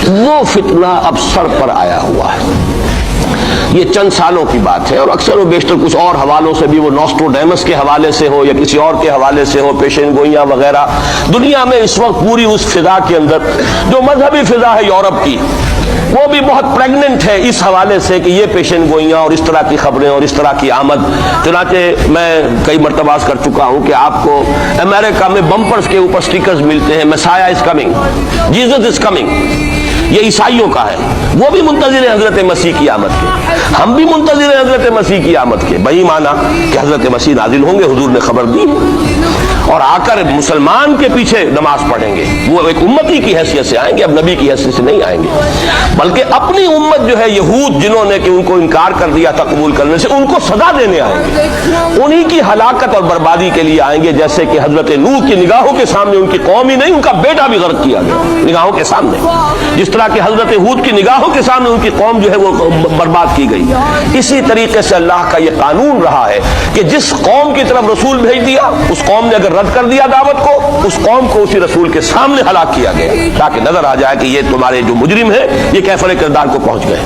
وہ فتنہ اب سر پر آیا ہوا ہے. یہ چند سالوں کی بات ہے، اور اکثر و بیشتر کچھ اور حوالوں سے بھی، وہ نوسٹروڈیمس کے حوالے سے ہو یا کسی اور کے حوالے سے ہو، پیشین گوئیاں وغیرہ، دنیا میں اس وقت پوری اس فضا کے اندر جو مذہبی فضا ہے یورپ کی، وہ بھی بہت پریگننٹ ہے اس حوالے سے کہ یہ پیشین گوئیاں اور اس طرح کی خبریں اور اس طرح کی آمد. چنانچہ میں کئی مرتبہ کر چکا ہوں کہ آپ کو امریکہ میں بمپرز کے اوپر سٹیکرز ملتے ہیں، مسیح is coming, Jesus is coming. یہ عیسائیوں کا ہے، وہ بھی منتظر ہیں حضرت مسیح کی آمد کے، ہم بھی منتظر ہیں حضرت مسیح کی آمد کے. بہی مانا کہ حضرت مسیح نازل ہوں گے، حضور نے خبر دی، اور آ کر مسلمان کے پیچھے نماز پڑھیں گے. وہ ایک امتی کی حیثیت سے آئیں گے، اب نبی کی حیثیت سے نہیں آئیں گے، بلکہ اپنی امت جو ہے یہود، جنہوں نے کہ ان کو انکار کر دیا تھا قبول کرنے سے، ان کو سزا دینے آئیں گے. انہی کی ہلاکت اور بربادی کے لیے آئیں گے، جیسے کہ حضرت نوح کی نگاہوں کے سامنے ان کی قوم ہی نہیں، ان کا بیٹا بھی غرق کیا گیا نگاہوں کے سامنے. جس طرح کہ حضرت ہود کی نگاہوں کے سامنے ان کی قوم جو ہے وہ برباد کی گئی. اسی طریقے سے اللہ کا یہ قانون رہا ہے کہ جس قوم کی طرف رسول بھیج دیا، اس قوم نے اگر رد کر دیا دعوت کو، اس قوم کو اسی رسول کے سامنے ہلاک کیا گیا، تاکہ نظر آ جائے کہ یہ تمہارے جو مجرم ہیں یہ کیفر کردار کو پہنچ گئے.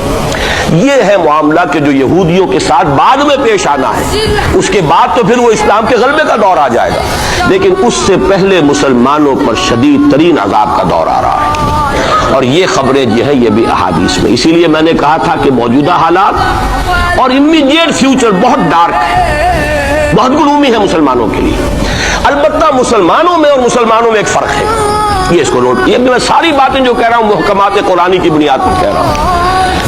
یہ ہے معاملہ کہ جو یہودیوں کے ساتھ بعد میں پیش آنا ہے. اس کے بعد تو پھر وہ اسلام کے غلبے کا دور آ جائے گا، لیکن اس سے پہلے مسلمانوں پر شدید ترین عذاب کا دور آ رہا ہے. اور یہ خبریں جو ہیں یہ بھی احادیث میں. اسی لیے میں نے کہا تھا کہ موجودہ حالات اور امیڈیٹ فیوچر بہت ڈارک ہے، بہت گلومی ہے مسلمانوں کے لیے. البتہ مسلمانوں میں اور مسلمانوں میں ایک فرق ہے، یہ اس کو نوٹ کیے. میں ساری باتیں جو کہہ رہا ہوں محکمات قرآنی کی بنیاد پر کہہ رہا ہوں.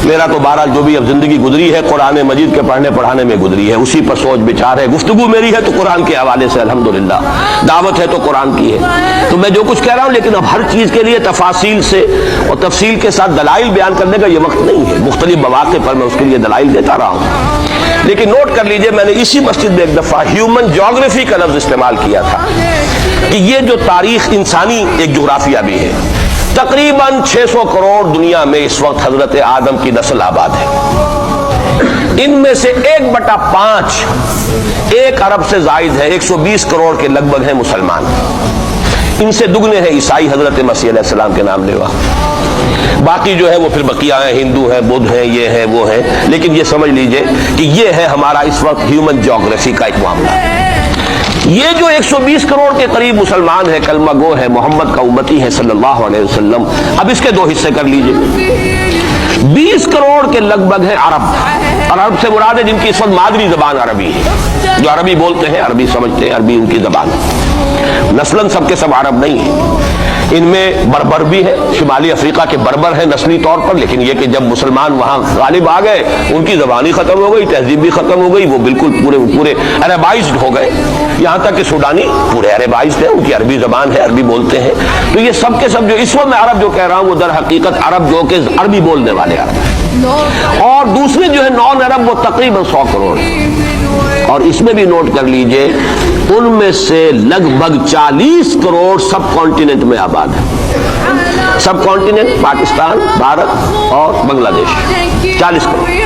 میرا تو بہرحال جو بھی اب زندگی گزری ہے قرآن مجید کے پڑھنے پڑھانے میں گزری ہے، اسی پر سوچ بچار ہے. گفتگو میری ہے تو قرآن کے حوالے سے الحمدللہ، دعوت ہے تو قرآن کی ہے. تو میں جو کچھ کہہ رہا ہوں، لیکن اب ہر چیز کے لیے تفاصیل سے اور تفصیل کے ساتھ دلائل بیان کرنے کا یہ وقت نہیں ہے. مختلف مواقع پر میں اس کے لیے دلائل دیتا رہا ہوں. لیکن نوٹ کر لیجئے، میں نے اسی مسجد میں ایک دفعہ ہیومن جیوگرافی کا لفظ استعمال کیا تھا کہ یہ جو تاریخ انسانی ایک جغرافیہ بھی ہے. تقریباً 600 کروڑ دنیا میں اس وقت حضرت آدم کی نسل آباد ہے. ان میں سے 1/5 ایک ارب سے زائد ہے، 120 کروڑ کے لگ بھگ ہیں مسلمان. ان سے دگنے ہیں عیسائی حضرت مسیح علیہ السلام کے نام لیوا. باقی جو ہے وہ پھر بقیہ ہیں، ہندو ہیں، بدھ ہیں، یہ ہیں وہ ہیں. لیکن یہ سمجھ لیجئے کہ یہ ہے ہمارا اس وقت ہیومن جیوگرافی کا ایک معاملہ. یہ جو 120 کروڑ کے قریب مسلمان ہیں، کلمہ گو ہے، محمد کا امتی ہے صلی اللہ علیہ وسلم. اب اس کے 2 حصے کر لیجئے. 20 کروڑ کے لگ بھگ ہیں عرب. عرب سے مراد ہے جن کی اس وقت مادری زبان عربی ہے، جو عربی بولتے ہیں، عربی سمجھتے ہیں، عربی ان کی زبان ہے. نسلاً سب کے سب عرب نہیں ہیں. ان میں بربر بھی ہے، شمالی افریقہ کے بربر ہیں نسلی طور پر. لیکن یہ کہ جب مسلمان وہاں غالب آ گئے، ان کی زبان ہی ختم ہو گئی، تہذیب بھی ختم ہو گئی، وہ بالکل پورے عربائزڈ ہو گئے. یہاں تک کہ سوڈانی پورے عربائزڈ ہیں، ان کی عربی زبان ہے، عربی بولتے ہیں. تو یہ سب کے سب جو اس وقت میں عرب جو کہہ رہا ہوں، وہ در حقیقت عرب جو کہ عربی بولنے والے عرب ہیں. اور دوسرے جو ہے نان عرب، وہ تقریباً 100 کروڑ ہیں. اور اس میں بھی نوٹ کر لیجئے، ان میں سے لگ بھگ 40 کروڑ سب کانٹیننٹ میں آباد ہے. سب کانٹیننٹ پاکستان، بھارت اور بنگلہ دیش. 40 کروڑ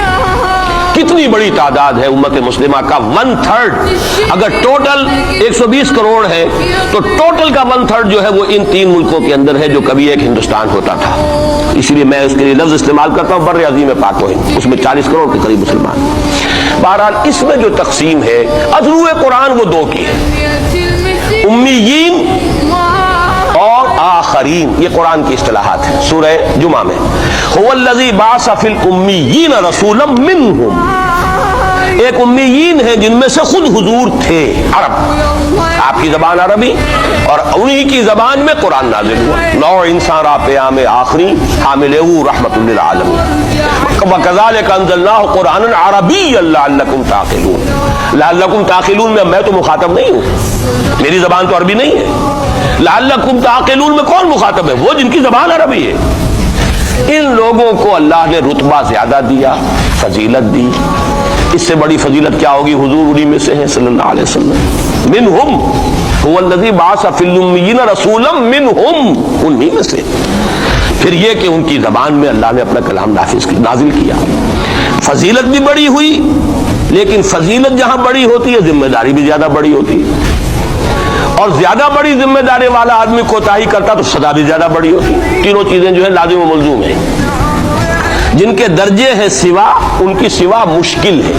کتنی بڑی تعداد ہے امت مسلمہ کا. 1/3 اگر ٹوٹل 120 کروڑ ہے تو ٹوٹل کا 1/3 جو ہے وہ ان 3 ملکوں کے اندر ہے، جو کبھی ایک ہندوستان ہوتا تھا. اسی لیے میں اس کے لیے لفظ استعمال کرتا ہوں بر عظیم پاک و ہند. اس میں 40 کروڑ کے قریب مسلمان. بہرحال اس میں جو تقسیم ہے اذرو قرآن وہ 2 کی ہے، امیین اور آخرین. یہ قرآن کی اصطلاحات ہیں. سورہ جمعہ میں هو الذی بعث فی الامیین رسولا منہم، ایک امیین ہیں جن میں سے خود حضور تھے عرب. آپ کی زبان عربی اور انہی کی زبان میں قرآن نازل ہوا. نو انسان را پیام آخری حامل رحمت للعالمین. وَكَذَلِكَ أَنزَلْنَاهُ قُرْآنًا عَرَبِيًّا لَعَلَّكُمْ تَعْقِلُونَ. لَعَلَّكُمْ تَعْقِلُونَ میں تو مخاطب نہیں ہوں، میری زبان تو عربی نہیں ہے. لَعَلَّكُمْ تَعْقِلُونَ میں کون مخاطب ہے؟ وہ جن کی زبان عربی ہے. ان لوگوں کو اللہ نے رتبہ زیادہ دیا، فضیلت دی. اس سے بڑی فضیلت کیا ہوگی؟ حضور انہی میں سے ہیں صلی اللہ علیہ وسلم. منہم هو الذی بعث فی الامیین رسولا منہم، انہی میں سے. پھر یہ کہ ان کی زبان میں اللہ نے اپنا کلام نازل کیا. فضیلت بھی بڑی ہوئی، لیکن فضیلت جہاں بڑی ہوتی ہے ذمہ داری بھی زیادہ بڑی ہوتی ہے. اور زیادہ بڑی ذمہ داری والا آدمی کوتاہی کرتا تو سزا بھی زیادہ بڑی ہوتی. تینوں چیزیں جو ہے لازم و ملزوم ہیں. جن کے درجے ہیں سوا، ان کی سوا مشکل ہے.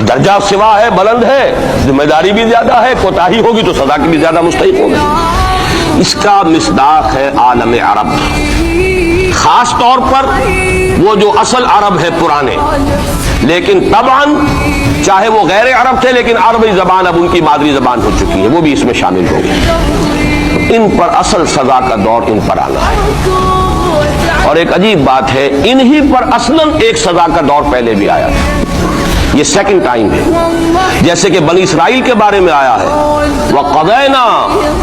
درجہ سوا ہے، بلند ہے، ذمہ داری بھی زیادہ ہے، کوتاہی ہوگی تو سزا کی بھی زیادہ مستحق ہوگی. اس کا مصداق ہے عالم عرب، خاص طور پر وہ جو اصل عرب ہے پرانے، لیکن طبعاً چاہے وہ غیر عرب تھے لیکن عربی زبان اب ان کی مادری زبان ہو چکی ہے، وہ بھی اس میں شامل ہو گئی. ان پر اصل سزا کا دور ان پر آنا ہے. اور ایک عجیب بات ہے، انہی پر اصلاً ایک سزا کا دور پہلے بھی آیا تھا. یہ سیکنڈ ٹائم ہے. جیسے کہ بنی اسرائیل کے بارے میں آیا ہے، وَقَضَيْنَا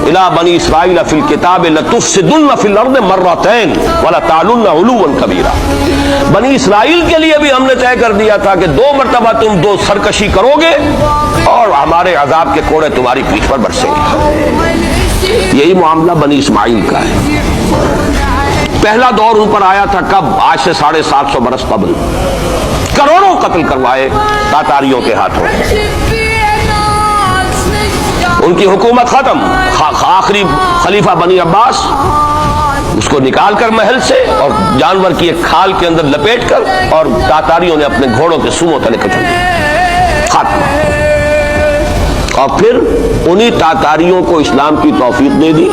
إِلَىٰ بَنِي إِسْرَائِيلَ فِي الْكِتَابِ لَتُفْسِدُنَّ فِي الْأَرْضِ مَرَّتَيْنِ وَلَتَعْلُنَّ عُلُوًّا كَبِيرًا. بنی اسرائیل کے لیے بھی ہم نے طے کر دیا تھا کہ 2 مرتبہ تم سرکشی کرو گے اور ہمارے عذاب کے کوڑے تمہاری پیٹھ پر برسیں گے. یہی معاملہ بنی اسماعیل کا ہے. پہلا دور ان پر آیا تھا کب؟ آج سے 750 برس قبل. کروڑوں قتل کروائے تاتاریوں کے ہاتھوں. ان کی حکومت ختم. آخری خلیفہ بنی عباس اس کو نکال کر محل سے اور جانور کی ایک کھال کے اندر لپیٹ کر اور تاتاریوں نے اپنے گھوڑوں کے سوموں تلے کچل دیا. ختم. اور پھر انہی تاتاریوں کو اسلام کی توفیق دے دی،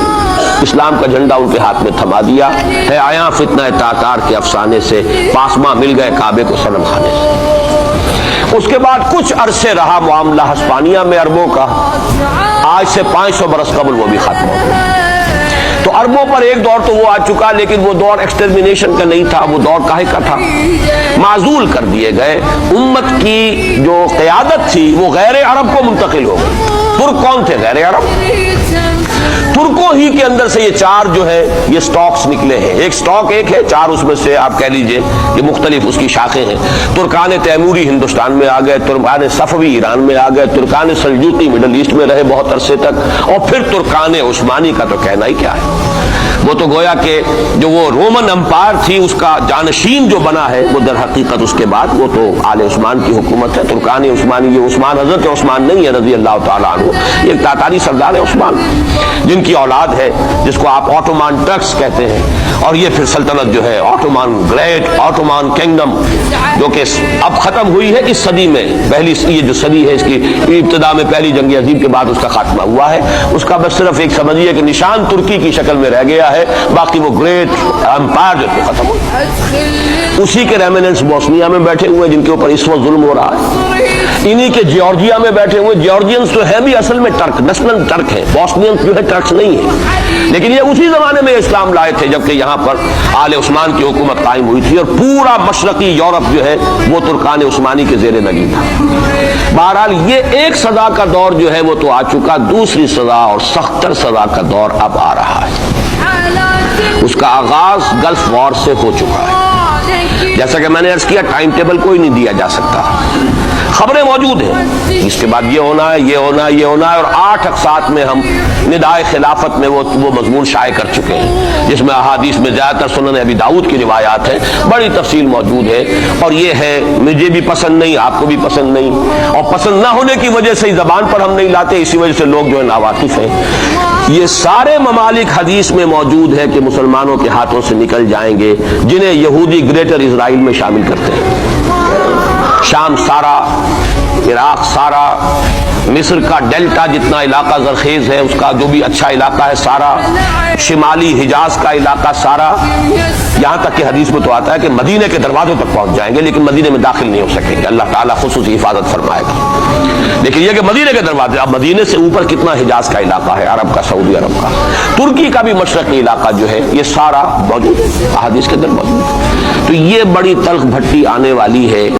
اسلام کا جھنڈا ان کے ہاتھ میں تھما دیا ہے. آیا فتنہ تاتار کے افسانے سے پاسماں مل گئے کعبے کو صنم خانے سے. اس کے بعد کچھ عرصے رہا معاملہ ہسپانیہ میں عربوں کا. آج سے 500 برس قبل وہ بھی ختم ہو گیا. تو عربوں پر ایک دور تو وہ آ چکا، لیکن وہ دور ایکسٹرمینیشن کا نہیں تھا، وہ دور کاہے کا تھا؟ معزول کر دیے گئے. امت کی جو قیادت تھی وہ غیر عرب کو منتقل ہو گئی. ترک کون تھے؟ غیر عرب. ترکوں ہی کے اندر سے یہ 4 جو ہے یہ سٹاکس نکلے ہیں. ایک سٹاک ایک ہے، 4 اس میں سے آپ کہہ لیجئے یہ مختلف اس کی شاخیں ہیں. ترکان تیموری ہندوستان میں آ گئے، ترکان صفوی ایران میں آ گئے، ترکان سلجوقی مڈل ایسٹ میں رہے بہت عرصے تک، اور پھر ترکان عثمانی کا تو کہنا ہی کیا ہے. وہ تو گویا کہ جو وہ رومن امپائر تھی اس کا جانشین جو بنا ہے وہ در حقیقت اس کے بعد وہ تو آل عثمان کی حکومت ہے. ترکان عثمانی، یہ عثمان حضرت عثمان نہیں ہے رضی اللہ تعالیٰ عنہ، یہ ایک تاتاری سردار ہے عثمان جن کی اولاد ہے جس کو آپ آٹومان ٹرکس کہتے ہیں. اور یہ پھر سلطنت جو ہے آٹومان گریٹ آٹومان کنگڈم جو کہ اب ختم ہوئی ہے اس صدی میں. پہلی یہ جو صدی ہے اس کی ابتدا میں پہلی جنگ عظیم کے بعد اس کا خاتمہ ہوا ہے. اس کا بس صرف ایک سمجھیے کہ نشان ترکی کی شکل میں رہ گیا ہے، باقی وہ گریٹ امپائر جو ختم ہو. اسی کے ریمیننٹس بوسنیا میں بیٹھے ہوئے جن کے اوپر اس وقت ظلم ہو رہا ہے. انہی کے جیورجیا میں بیٹھے ہوئے. جیورجینز تو ہے بھی اصل میں ٹرک، نسلن ٹرک ہیں. بوسنینز جو ہے ٹرکس نہیں ہیں، لیکن یہ اسی زمانے میں اسلام لائے تھے جبکہ یہاں پر آل عثمان کی حکومت قائم ہوئی تھی اور پورا مشرقی یورپ جو ہے وہ ترکان عثمانی کے زیر نگین تھا. بہرحال یہ ایک سزا کا دور جو ہے وہ تو آ چکا. دوسری سزا اور سختر سزا کا دور اب آ رہا ہے. اس کا آغاز گلف وار سے ہو چکا ہے. جیسا کہ میں نے عرض کیا ٹائم ٹیبل کوئی نہیں دیا جا سکتا، خبریں موجود ہیں اس کے بعد یہ ہونا ہے یہ ہونا ہے یہ ہونا ہے. اور 8 اقساط میں ہم ندائے خلافت میں وہ مضمون شائع کر چکے ہیں جس میں احادیث میں زیادہ تر سنن ابی داؤد کی روایات ہیں. بڑی تفصیل موجود ہے اور یہ ہے مجھے بھی پسند نہیں، آپ کو بھی پسند نہیں، اور پسند نہ ہونے کی وجہ سے زبان پر ہم نہیں لاتے، اسی وجہ سے لوگ جو ہے ناواقف ہیں. یہ سارے ممالک حدیث میں موجود ہے کہ مسلمانوں کے ہاتھوں سے نکل جائیں گے جنہیں یہودی گریٹر اسرائیل میں شامل کرتے ہیں. شام سارا، عراق سارا، مصر کا ڈیلٹا جتنا علاقہ زرخیز ہے اس کا جو بھی اچھا علاقہ ہے سارا، شمالی حجاز کا علاقہ سارا، یہاں تک کہ حدیث میں تو آتا ہے کہ مدینے کے دروازوں تک پہنچ جائیں گے لیکن مدینے میں داخل نہیں ہو سکیں گے. اللہ تعالیٰ خصوصی حفاظت فرمائے گا. لیکن یہ کہ مدینے کے دروازے، اب مدینے سے اوپر کتنا حجاز کا علاقہ ہے، عرب کا، سعودی عرب کا، ترکی کا بھی مشرقی علاقہ جو ہے یہ سارا موجود ہے، احادیث کے اندر موجود ہے. تو یہ بڑی تلخ بھٹی آنے والی ہے.